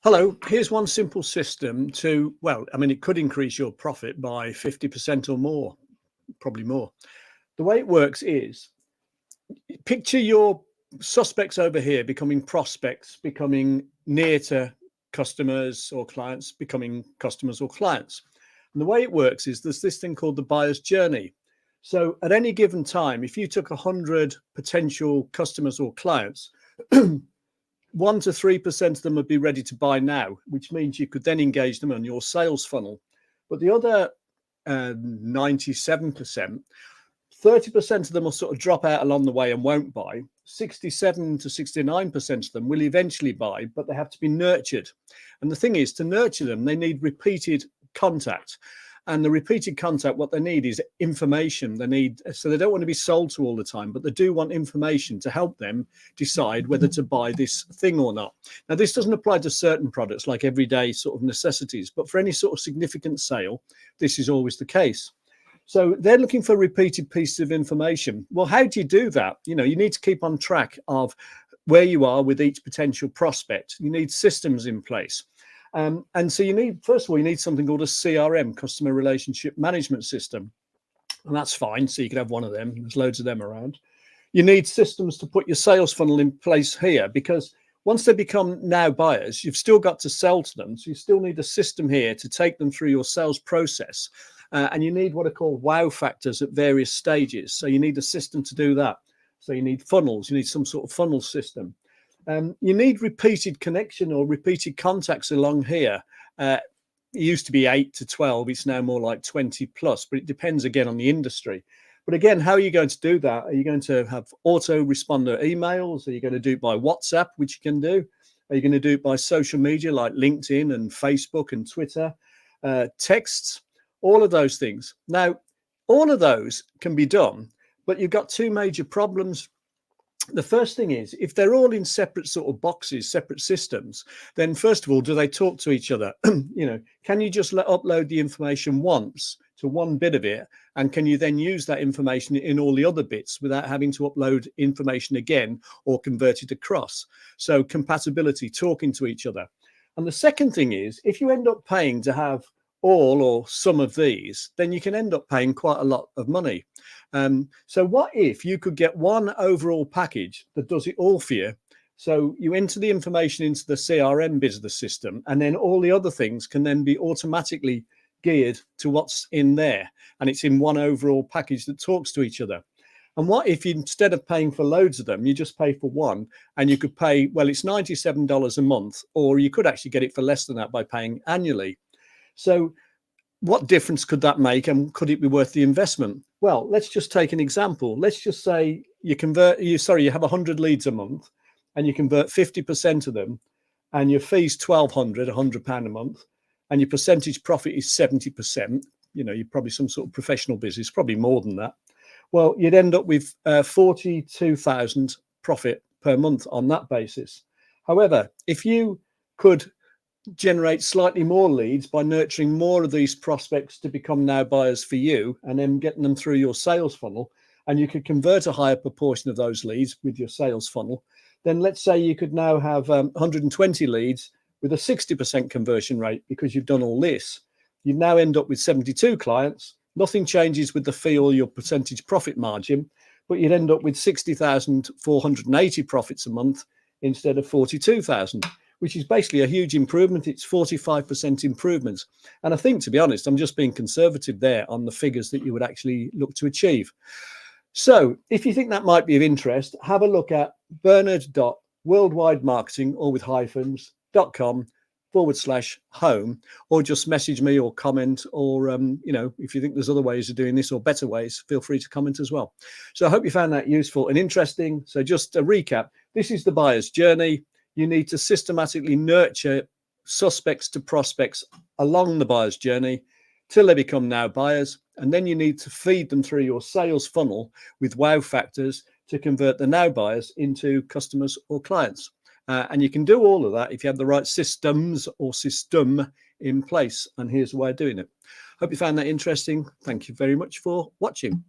Hello, here's one simple system to, well, I mean, it could increase your profit by 50% or more, probably more. The way it works is picture your suspects over here becoming prospects, becoming near to customers or clients, becoming customers or clients. And the way it works is there's this thing called the buyer's journey. So at any given time, if you took 100 potential customers or clients, 1 to 3% of them would be ready to buy now, which means you could then engage them on your sales funnel. But the other 97%, 30% of them will sort of drop out along the way and won't buy. 67 to 69% of them will eventually buy, but they have to be nurtured. And the thing is, to nurture them, they need repeated contact. And the repeated contact, what they need is information. So they don't want to be sold to all the time, but they do want information to help them decide whether to buy this thing or not. Now, this doesn't apply to certain products like everyday sort of necessities, but for any sort of significant sale, this is always the case. So they're looking for repeated pieces of information. Well, how do you do that? You need to keep on track of where you are with each potential prospect. You need systems in place. And so first of all, you need something called a CRM, customer relationship management system. And that's fine. So you can have one of them. There's loads of them around. You need systems to put your sales funnel in place here, because once they become now buyers, you've still got to sell to them. So you still need a system here to take them through your sales process. And you need what are called wow factors at various stages. So you need a system to do that. So you need funnels. You need some sort of funnel system. You need repeated connection or repeated contacts along here. It used to be 8 to 12. It's now more like 20 plus, but it depends again on the industry. But again, how are you going to do that? Are you going to have autoresponder emails? Are you going to do it by WhatsApp, which you can do? Are you going to do it by social media like LinkedIn and Facebook and Twitter? Texts, all of those things. Now, all of those can be done, but you've got two major problems. The first thing is, if they're all in separate sort of boxes, separate systems, then first of all, do they talk to each other? Can you just upload the information once to one bit of it? And can you then use that information in all the other bits without having to upload information again or convert it across? So compatibility, talking to each other. And the second thing is, if you end up paying to have all or some of these, then you can end up paying quite a lot of money. So what if you could get one overall package that does it all for you? So you enter the information into the CRM bit of the system, and then all the other things can then be automatically geared to what's in there. And it's in one overall package that talks to each other. And what if you, instead of paying for loads of them, you just pay for one, and you could pay, well, it's $97 a month, or you could actually get it for less than that by paying annually. So what difference could that make, and could it be worth the investment? Well, let's just take an example. Let's just say you have 100 leads a month, and you convert 50% of them, and your fee's £1,200 a month, and your percentage profit is 70%. You're probably some sort of professional business, probably more than that. Well, you'd end up with 42,000 profit per month on that basis. However, if you could generate slightly more leads by nurturing more of these prospects to become now buyers for you, and then getting them through your sales funnel, and you could convert a higher proportion of those leads with your sales funnel, then let's say you could now have 120 leads with a 60% conversion rate because you've done all this. You now end up with 72 clients. Nothing changes with the fee or your percentage profit margin, but you'd end up with 60,480 profits a month instead of 42,000. Which is basically a huge improvement. It's 45% improvement. And I think, to be honest, I'm just being conservative there on the figures that you would actually look to achieve. So if you think that might be of interest, have a look at bernard.worldwidemarketing, or with hyphens.com/home, or just message me or comment, or, if you think there's other ways of doing this or better ways, feel free to comment as well. So I hope you found that useful and interesting. So just a recap, this is the buyer's journey. You need to systematically nurture suspects to prospects along the buyer's journey till they become now buyers. And then you need to feed them through your sales funnel with wow factors to convert the now buyers into customers or clients. And you can do all of that if you have the right systems or system in place. And here's a way of doing it. Hope you found that interesting. Thank you very much for watching.